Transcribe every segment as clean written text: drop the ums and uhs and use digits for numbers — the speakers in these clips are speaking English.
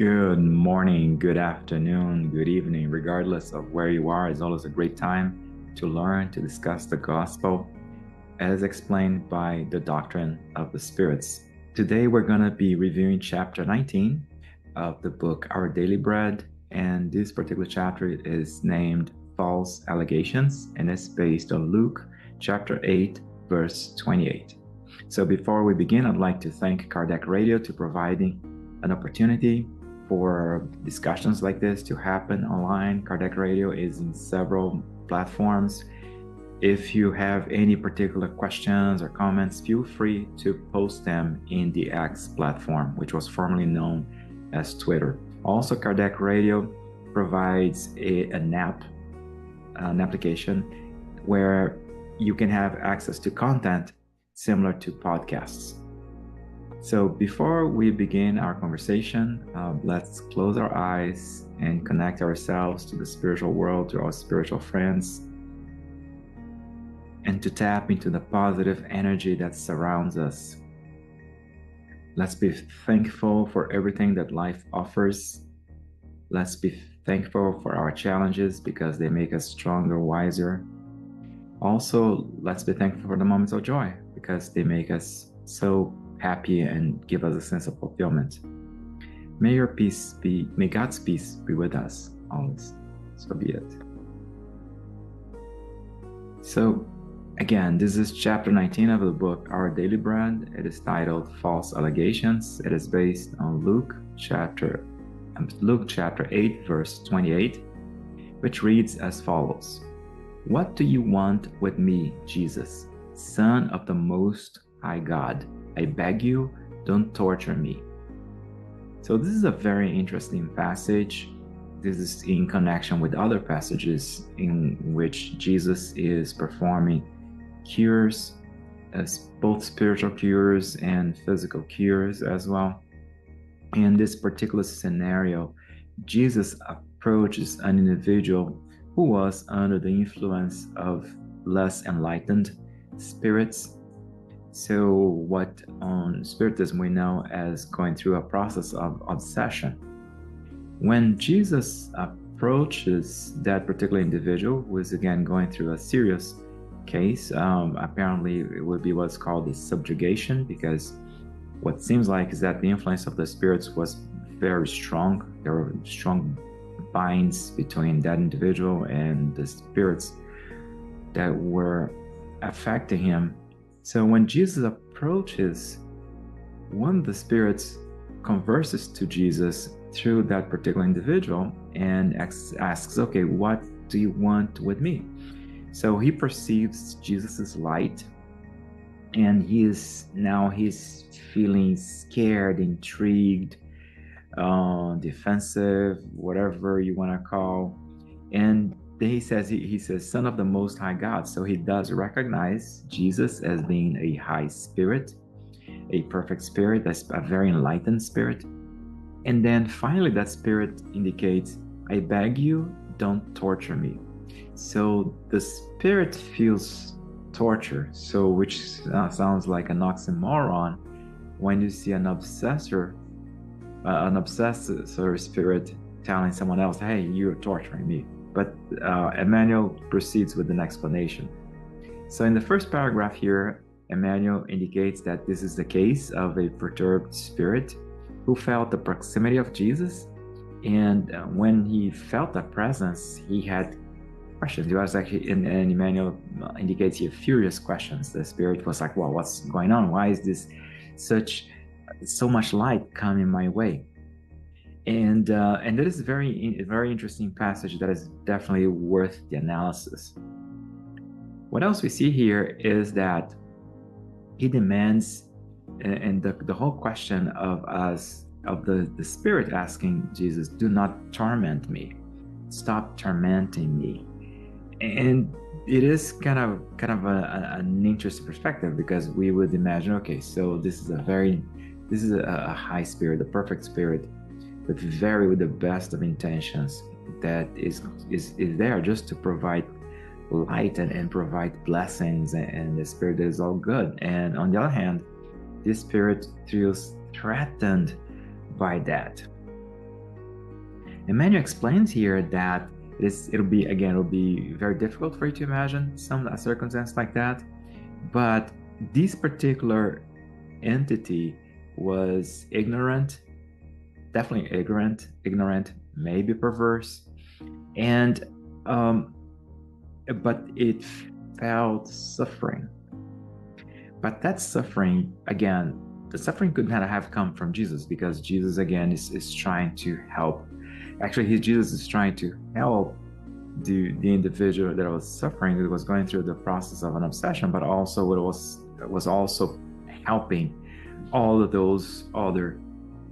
Good morning, good afternoon, good evening, regardless of where you are, it's always a great time to learn, to discuss the gospel as explained by the doctrine of the spirits. Today, we're going to be reviewing chapter 19 of the book Our Daily Bread, and this particular chapter is named False Allegations, and it's based on Luke chapter 8, verse 28. So before we begin, I'd like to thank Kardec Radio to providing an opportunity for discussions like this to happen online. Kardec Radio is in several platforms. If you have any particular questions or comments, feel free to post them in the X platform, which was formerly known as Twitter. Also, Kardec Radio provides an application where you can have access to content similar to podcasts. So before we begin our conversation, let's close our eyes and connect ourselves to the spiritual world, to our spiritual friends, and to tap into the positive energy that surrounds us. Let's be thankful for everything that life offers. Let's be thankful for our challenges because they make us stronger, wiser. Also, let's be thankful for the moments of joy because they make us so happy and give us a sense of fulfillment. May God's peace be with us always. So be it. So again, this is chapter 19 of the book Our Daily Bread. It is titled False Allegations. It is based on Luke chapter 8, verse 28, which reads as follows. What do you want with me, Jesus, Son of the Most High God? I beg you, don't torture me. So this is a very interesting passage. This is in connection with other passages in which Jesus is performing cures, as both spiritual cures and physical cures as well. In this particular scenario, Jesus approaches an individual who was under the influence of less enlightened spirits. So what on Spiritism we know as going through a process of obsession. When Jesus approaches that particular individual, who is again going through a serious case, apparently it would be what's called the subjugation, because what seems like is that the influence of the spirits was very strong. There were strong binds between that individual and the spirits that were affecting him. So when Jesus approaches, one of the spirits converses to Jesus through that particular individual and asks, okay, what do you want with me? So he perceives Jesus's light, and he's feeling scared, intrigued, defensive, whatever you want to call. And then he says, Son of the Most High God. So he does recognize Jesus as being a high spirit, a perfect spirit, that's a very enlightened spirit. And then finally, that spirit indicates, I beg you, don't torture me. So the spirit feels torture, so which sounds like an oxymoron when you see an obsessor spirit telling someone else, hey, you're torturing me. But Emmanuel proceeds with an explanation. So in the first paragraph here, Emmanuel indicates that this is the case of a perturbed spirit who felt the proximity of Jesus, and when he felt that presence, he had questions. He was actually, and Emmanuel indicates here, furious questions. The spirit was like, well, what's going on? Why is this so much light coming my way? And that is a very interesting passage that is definitely worth the analysis. What else we see here is that he demands, and the whole question of the spirit asking Jesus, do not torment me, stop tormenting me. And it is kind of an interesting perspective, because we would imagine, okay, so this is a high spirit, a perfect spirit, with the best of intentions, that is there just to provide light and provide blessings, and the spirit that is all good. And on the other hand, this spirit feels threatened by that. Emmanuel explains here that it'll be very difficult for you to imagine a circumstance like that, but this particular entity was ignorant, definitely ignorant, maybe perverse, and but it felt suffering. But that suffering, again, the suffering could not have come from Jesus, because Jesus, again, is trying to help. Actually, Jesus is trying to help the individual that was suffering, that was going through the process of an obsession, but also it was also helping all of those other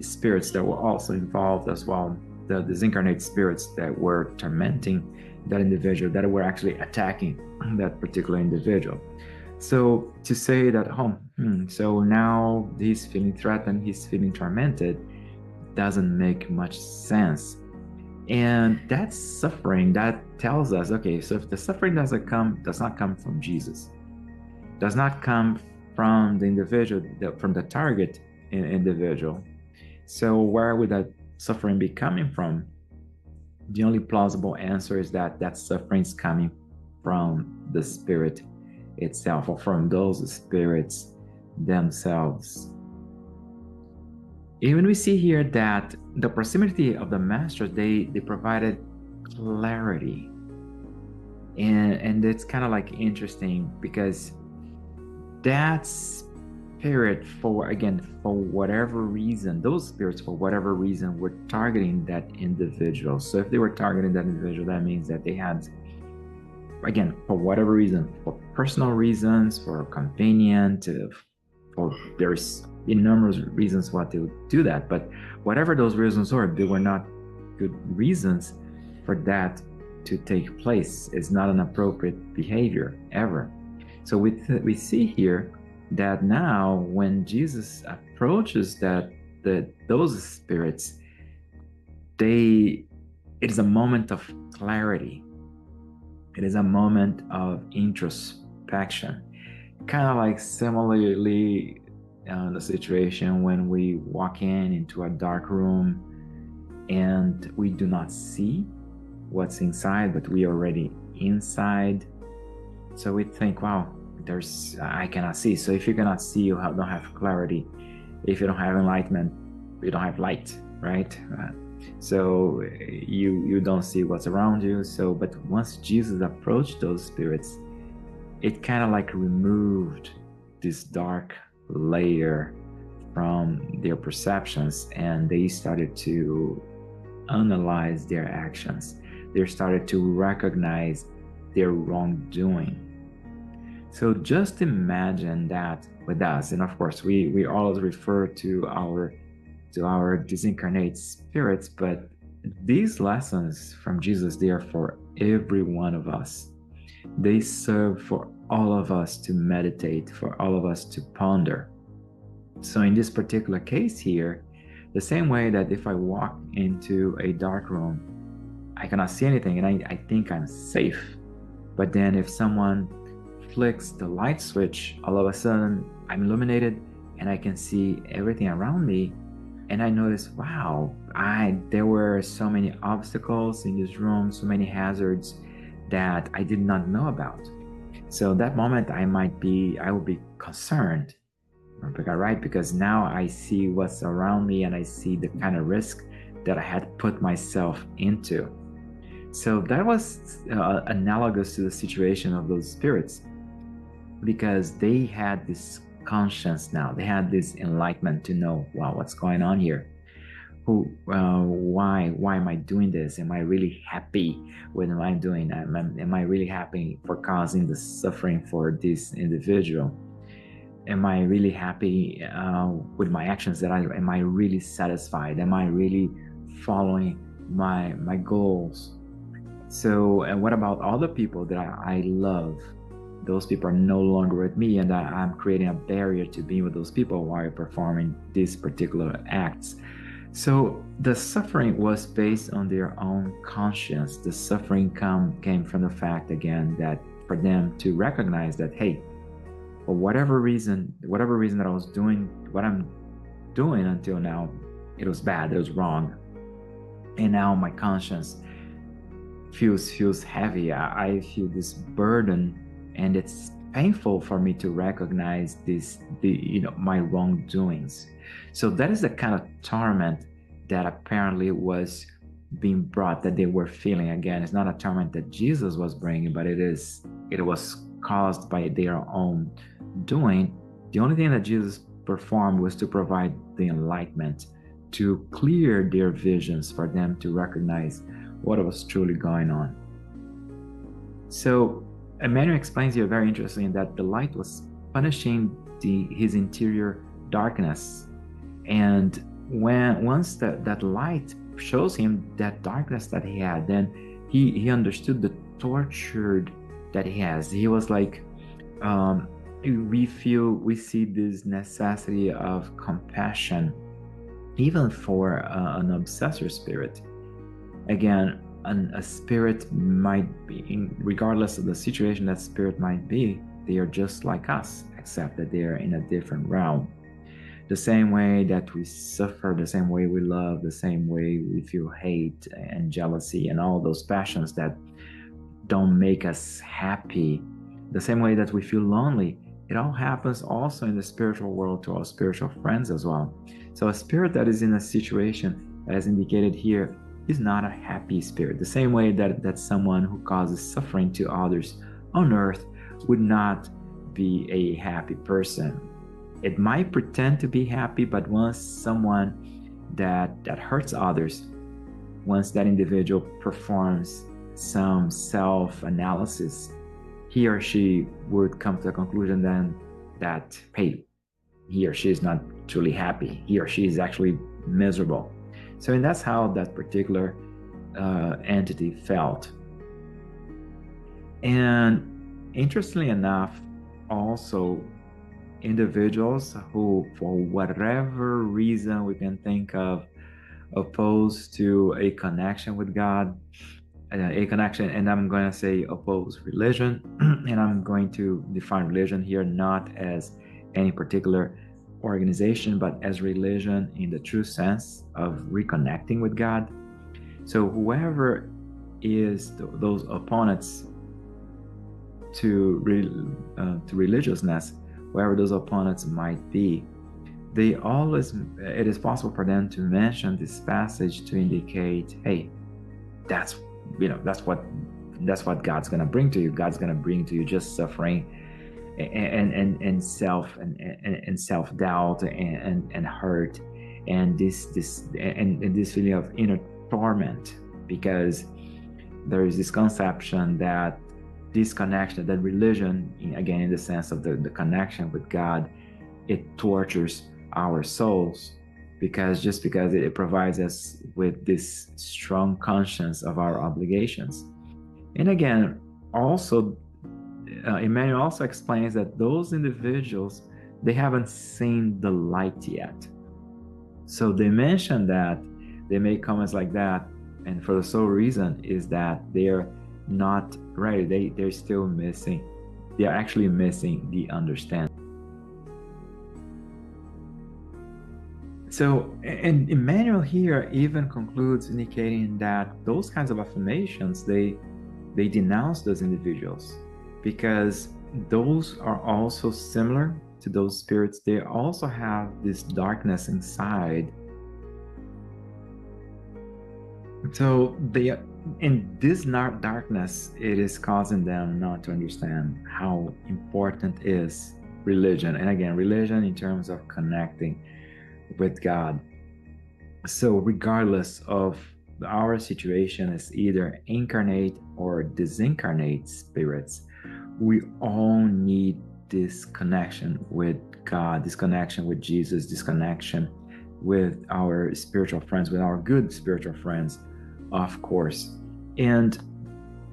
spirits that were also involved as well, the disincarnate spirits that were tormenting that individual, that were actually attacking that particular individual. So to say that, so now he's feeling threatened, he's feeling tormented, doesn't make much sense. And that suffering, that tells us, okay, so if the suffering does not come from Jesus, does not come from the individual, from the target individual, so where would that suffering be coming from? The only plausible answer is that that suffering is coming from the spirit itself, or from those spirits themselves. Even we see here that the proximity of the masters, they provided clarity, and it's kind of like interesting, because that spirit, for whatever reason, those spirits for whatever reason were targeting that individual. So if they were targeting that individual, that means that they had, again, for whatever reason, for personal reasons, for convenient, for there's enormous reasons why they would do that. But whatever those reasons were, they were not good reasons for that to take place. It's not an appropriate behavior ever. So we see here that now when Jesus approaches those spirits, it is a moment of clarity. It is a moment of introspection, kind of like similarly the situation when we walk into a dark room and we do not see what's inside, but we are already inside. So we think, wow, I cannot see. So if you cannot see, you don't have clarity. If you don't have enlightenment, you don't have light, right? So you don't see what's around you. So, but once Jesus approached those spirits, it kind of like removed this dark layer from their perceptions, and they started to analyze their actions. They started to recognize their wrongdoing. So just imagine that with us. And of course, we always refer to our disincarnate spirits, but these lessons from Jesus, they are for every one of us. They serve for all of us to meditate, for all of us to ponder. So in this particular case here, the same way that if I walk into a dark room, I cannot see anything and I think I'm safe. But then if someone flicks the light switch, all of a sudden I'm illuminated and I can see everything around me. And I noticed, wow, there were so many obstacles in this room, so many hazards that I did not know about. So that moment I will be concerned, right? Because now I see what's around me and I see the kind of risk that I had put myself into. So that was analogous to the situation of those spirits, because they had this conscience now. They had this enlightenment to know, wow, what's going on here? Why am I doing this? Am I really happy with what I'm doing? Am I really happy for causing the suffering for this individual? Am I really happy with my actions? Am I really satisfied? Am I really following my goals? So, and what about other people that I love? Those people are no longer with me, and I'm creating a barrier to being with those people while performing these particular acts. So the suffering was based on their own conscience. The suffering came from the fact, again, that for them to recognize that, hey, for whatever reason that I was doing what I'm doing until now, it was bad, it was wrong. and now my conscience feels heavy. I feel this burden, and it's painful for me to recognize my wrongdoings. So that is the kind of torment that apparently was being brought, that they were feeling. Again, it's not a torment that Jesus was bringing, but it was caused by their own doing. The only thing that Jesus performed was to provide the enlightenment, to clear their visions for them to recognize what was truly going on. So Emmanuel explains here very interesting that the light was punishing his interior darkness, and once that light shows him that darkness that he had, then he understood the torture that he has. He was like, we see this necessity of compassion, even for an obsessor spirit. Again, a spirit might be, regardless of the situation that spirit might be, they are just like us, except that they are in a different realm. The same way that we suffer, the same way we love, the same way we feel hate and jealousy and all those passions that don't make us happy, the same way that we feel lonely, it all happens also in the spiritual world to our spiritual friends as well. So a spirit that is in a situation, as indicated here, is not a happy spirit. The same way that someone who causes suffering to others on earth would not be a happy person. It might pretend to be happy, but once someone that hurts others, once that individual performs some self-analysis, he or she would come to the conclusion then that, hey, he or she is not truly happy. He or she is actually miserable. So, and that's how that particular entity felt. And interestingly enough, also individuals who, for whatever reason we can think of, opposed to a connection with God, a connection, and I'm going to say oppose religion, and I'm going to define religion here not as any particular organization, but as religion in the true sense of reconnecting with God. So whoever is those opponents to religiousness, wherever those opponents might be, it is possible for them to mention this passage to indicate, hey, that's what God's going to bring to you. God's going to bring to you just suffering and self-doubt and hurt and this feeling of inner torment, because there is this conception that this connection, that religion, again in the sense of the connection with God, it tortures our souls, because it provides us with this strong conscience of our obligations. And again, also Emmanuel also explains that those individuals, they haven't seen the light yet. So they mention that they make comments like that, and for the sole reason is that they're not ready. They're still missing. They are actually missing the understanding. So, and Emmanuel here even concludes indicating that those kinds of affirmations, they denounce those individuals, because those are also similar to those spirits. They also have this darkness inside. So in this darkness, it is causing them not to understand how important is religion. And again, religion in terms of connecting with God. So regardless of our situation as either incarnate or disincarnate spirits, we all need this connection with God, this connection with Jesus, this connection with our spiritual friends, with our good spiritual friends, of course. And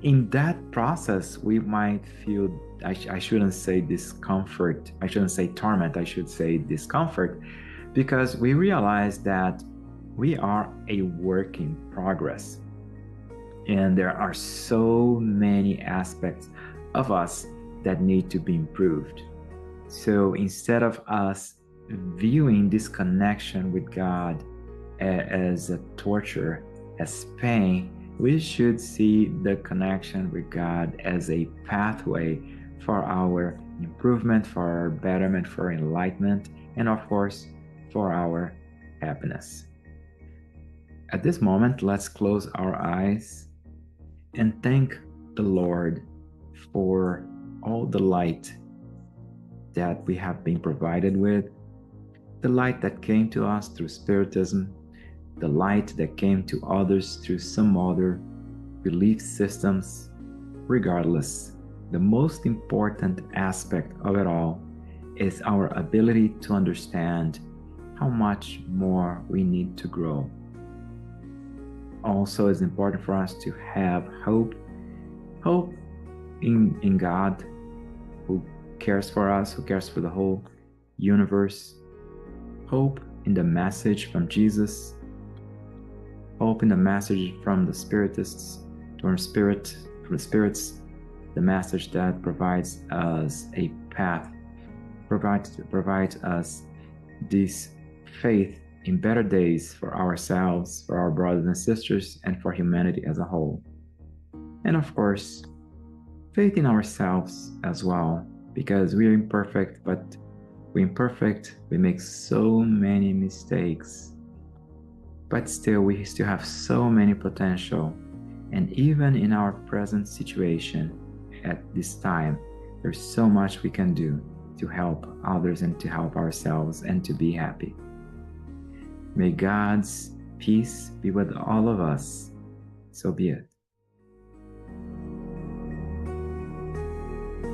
in that process, we might feel, I shouldn't say discomfort, I shouldn't say torment, I should say discomfort, because we realize that we are a work in progress. And there are so many aspects of us that need to be improved. So instead of us viewing this connection with God as a torture, as pain, we should see the connection with God as a pathway for our improvement, for our betterment, for enlightenment, and of course, for our happiness. At this moment, let's close our eyes and thank the Lord for all the light that we have been provided with, the light that came to us through Spiritism, the light that came to others through some other belief systems. Regardless, the most important aspect of it all is our ability to understand how much more we need to grow. Also, it's important for us to have hope in God, who cares for us, who cares for the whole universe, hope in the message from Jesus, hope in the message from the Spiritists, from the spirits, the message that provides us a path, provides us this faith in better days for ourselves, for our brothers and sisters, and for humanity as a whole. And of course, faith in ourselves as well, because we are imperfect, but we're imperfect, we make so many mistakes, but still we still have so many potential. And even in our present situation at this time, there's so much we can do to help others and to help ourselves and to be happy. May God's peace be with all of us. So be it.